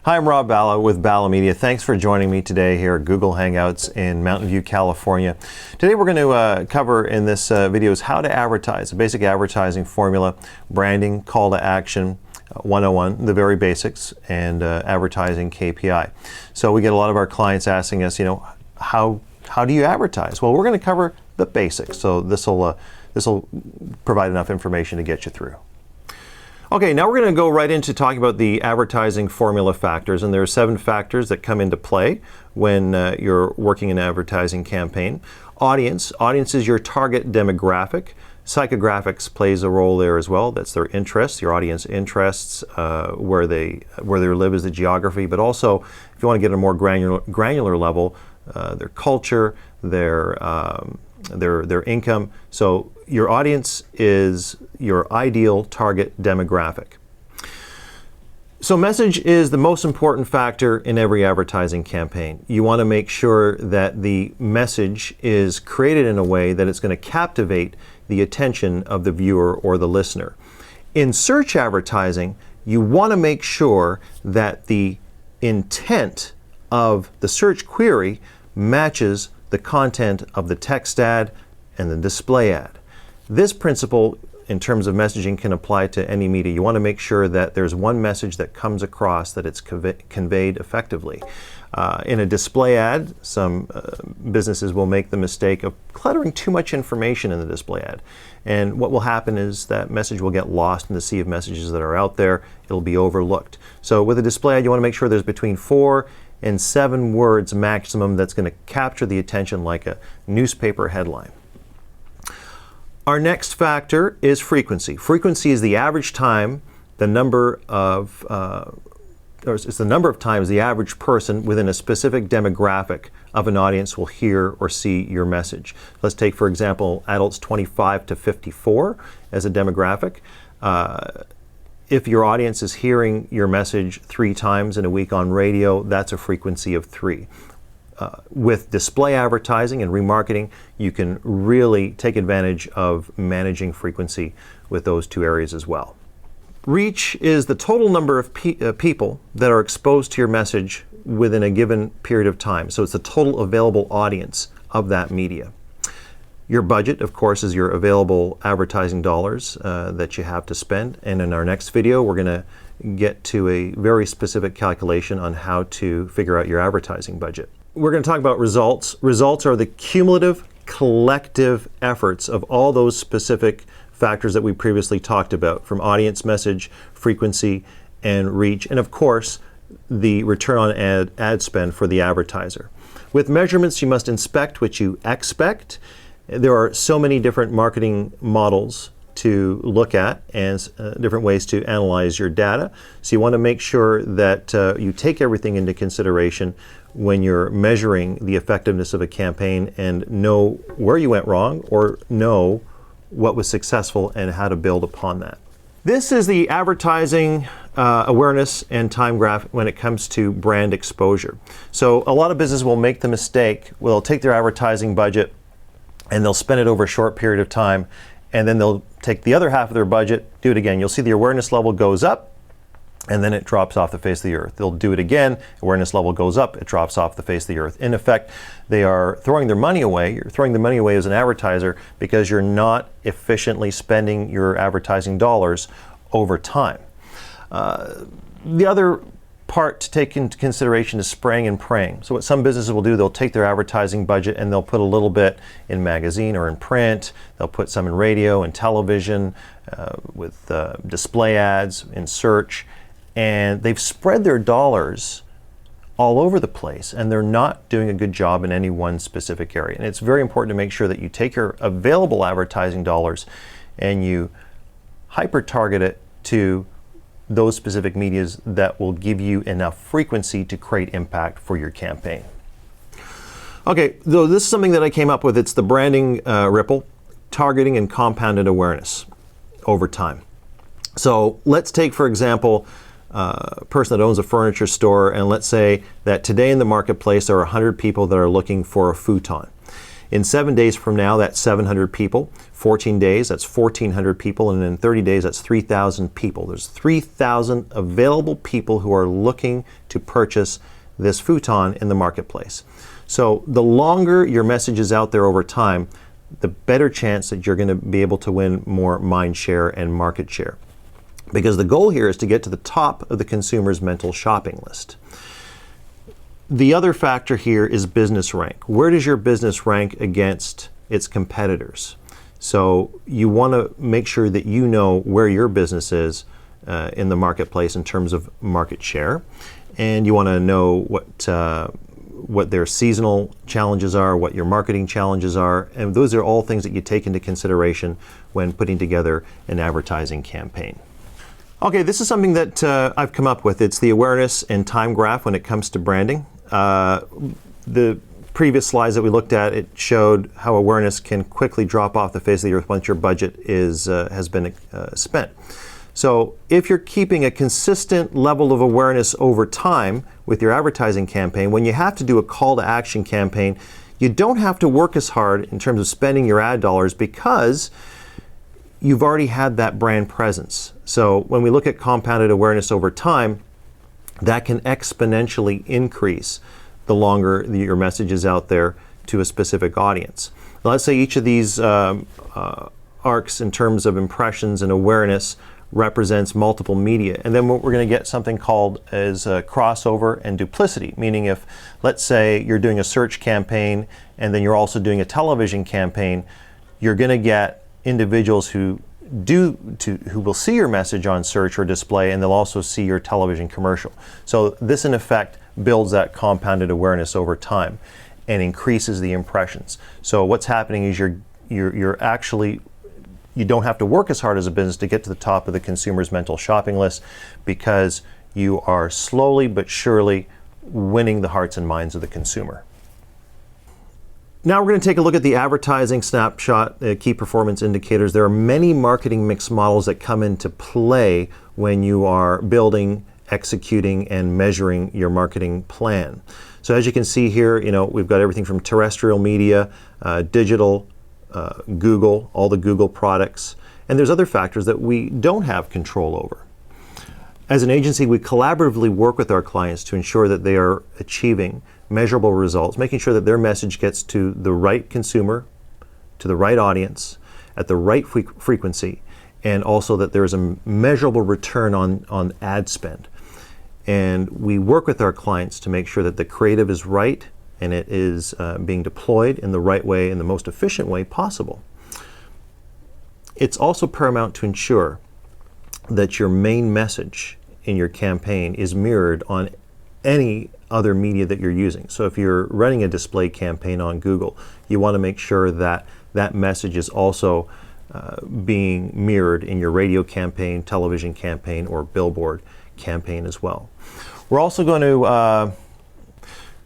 Hi, I'm Rob Balla with Balla Media. Thanks for joining me today here at Google Hangouts in Mountain View, California. Today we're going to cover in this video is how to advertise, a basic advertising formula, branding, call to action, 101, the very basics, and advertising KPI. So we get a lot of our clients asking us, how do you advertise? Well, we're going to cover the basics. So this will provide enough information to get you through. Okay, now we're going to go right into talking about the advertising formula factors, and there are 7 factors that come into play when you're working an advertising campaign. Audience is your target demographic. Psychographics plays a role there as well. That's their interests, your audience interests, where they live is the geography, but also if you want to get a more granular level, their culture, their income. So your audience is your ideal target demographic. So message is the most important factor in every advertising campaign. You want to make sure that the message is created in a way that it's going to captivate the attention of the viewer or the listener. In search advertising, you want to make sure that the intent of the search query matches the content of the text ad and the display ad. This principle in terms of messaging can apply to any media. You want to make sure that there's one message that comes across, that it's conveyed effectively. In a display ad, some businesses will make the mistake of cluttering too much information in the display ad. And what will happen is that message will get lost in the sea of messages that are out there. It'll be overlooked. So with a display ad, you want to make sure there's between 4 and 7 words maximum that's going to capture the attention like a newspaper headline. Our next factor is frequency. Frequency is the average time, it's the number of times the average person within a specific demographic of an audience will hear or see your message. Let's take, for example, adults 25 to 54 as a demographic. If your audience is hearing your message 3 times in a week on radio, that's a frequency of 3. With display advertising and remarketing, you can really take advantage of managing frequency with those 2 areas as well. Reach is the total number of people that are exposed to your message within a given period of time. So it's the total available audience of that media. Your budget, of course, is your available advertising dollars that you have to spend. And in our next video, we're going to get to a very specific calculation on how to figure out your advertising budget. We're going to talk about results. Results are the cumulative, collective efforts of all those specific factors that we previously talked about, from audience, message, frequency, and reach, and of course, the return on ad spend for the advertiser. With measurements, you must inspect what you expect. There are so many different marketing models to look at and different ways to analyze your data. So you want to make sure that you take everything into consideration when you're measuring the effectiveness of a campaign and know where you went wrong or know what was successful and how to build upon that. This is the advertising awareness and time graph when it comes to brand exposure. So a lot of businesses will make the mistake, they'll take their advertising budget and they'll spend it over a short period of time, and then they'll take the other half of their budget, do it again. You'll see the awareness level goes up, and then it drops off the face of the earth. They'll do it again, awareness level goes up, it drops off the face of the earth. In effect, they are throwing their money away. You're throwing the money away as an advertiser because you're not efficiently spending your advertising dollars over time. The other part to take into consideration is spraying and praying. So what some businesses will do, they'll take their advertising budget and they'll put a little bit in magazine or in print. They'll put some in radio and television, with display ads, in search, and they've spread their dollars all over the place, and they're not doing a good job in any one specific area. And it's very important to make sure that you take your available advertising dollars and you hyper-target it to those specific medias that will give you enough frequency to create impact for your campaign. Okay, so this is something that I came up with. It's the branding ripple, targeting and compounded awareness over time. So let's take, for example, a person that owns a furniture store, and let's say that today in the marketplace there are 100 people that are looking for a futon. In 7 days from now, that's 700 people. 14 days, that's 1,400 people. And in 30 days, that's 3,000 people. There's 3,000 available people who are looking to purchase this futon in the marketplace. So the longer your message is out there over time, the better chance that you're going to be able to win more mind share and market share. Because the goal here is to get to the top of the consumer's mental shopping list. The other factor here is business rank. Where does your business rank against its competitors? So you want to make sure that you know where your business is in the marketplace in terms of market share. And you want to know what their seasonal challenges are, what your marketing challenges are, and those are all things that you take into consideration when putting together an advertising campaign. Okay, this is something that I've come up with. It's the awareness and time graph when it comes to branding. The previous slides that we looked at, it showed how awareness can quickly drop off the face of the earth once your budget has been spent. So if you're keeping a consistent level of awareness over time with your advertising campaign, when you have to do a call to action campaign, you don't have to work as hard in terms of spending your ad dollars because you've already had that brand presence. So when we look at compounded awareness over time, that can exponentially increase the longer your message is out there to a specific audience. Now, let's say each of these arcs in terms of impressions and awareness represents multiple media. And then what we're going to get something called as crossover and duplicity, meaning if, let's say, you're doing a search campaign and then you're also doing a television campaign, you're going to get individuals who will see your message on search or display, and they'll also see your television commercial. So this in effect builds that compounded awareness over time and increases the impressions. So what's happening is you're actually, you don't have to work as hard as a business to get to the top of the consumer's mental shopping list because you are slowly but surely winning the hearts and minds of the consumer. Now we're going to take a look at the advertising snapshot, key performance indicators. There are many marketing mix models that come into play when you are building, executing, and measuring your marketing plan. So as you can see here, we've got everything from terrestrial media, digital, Google, all the Google products, and there's other factors that we don't have control over. As an agency, we collaboratively work with our clients to ensure that they are achieving measurable results, making sure that their message gets to the right consumer, to the right audience, at the right frequency, and also that there is a measurable return on ad spend. And we work with our clients to make sure that the creative is right and it is being deployed in the right way, in the most efficient way possible. It's also paramount to ensure that your main message in your campaign is mirrored on any other media that you're using. So if you're running a display campaign on Google, you want to make sure that that message is also being mirrored in your radio campaign, television campaign, or billboard campaign as well. We're also going to,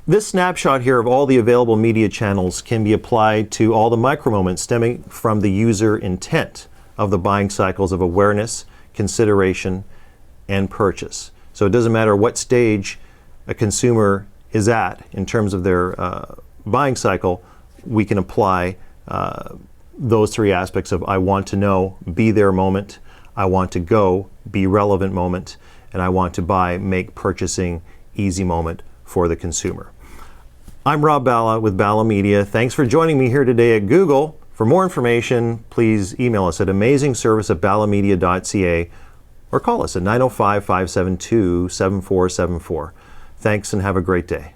this snapshot here of all the available media channels can be applied to all the micro moments stemming from the user intent of the buying cycles of awareness, consideration, and purchase. So it doesn't matter what stage a consumer is at in terms of their buying cycle, we can apply those three aspects of I want to know, be there moment, I want to go, be relevant moment, and I want to buy, make purchasing easy moment for the consumer. I'm Rob Balla with Balla Media. Thanks for joining me here today at Google. For more information, please email us at amazingservice@ballamedia.ca or call us at 905-572-7474. Thanks and have a great day.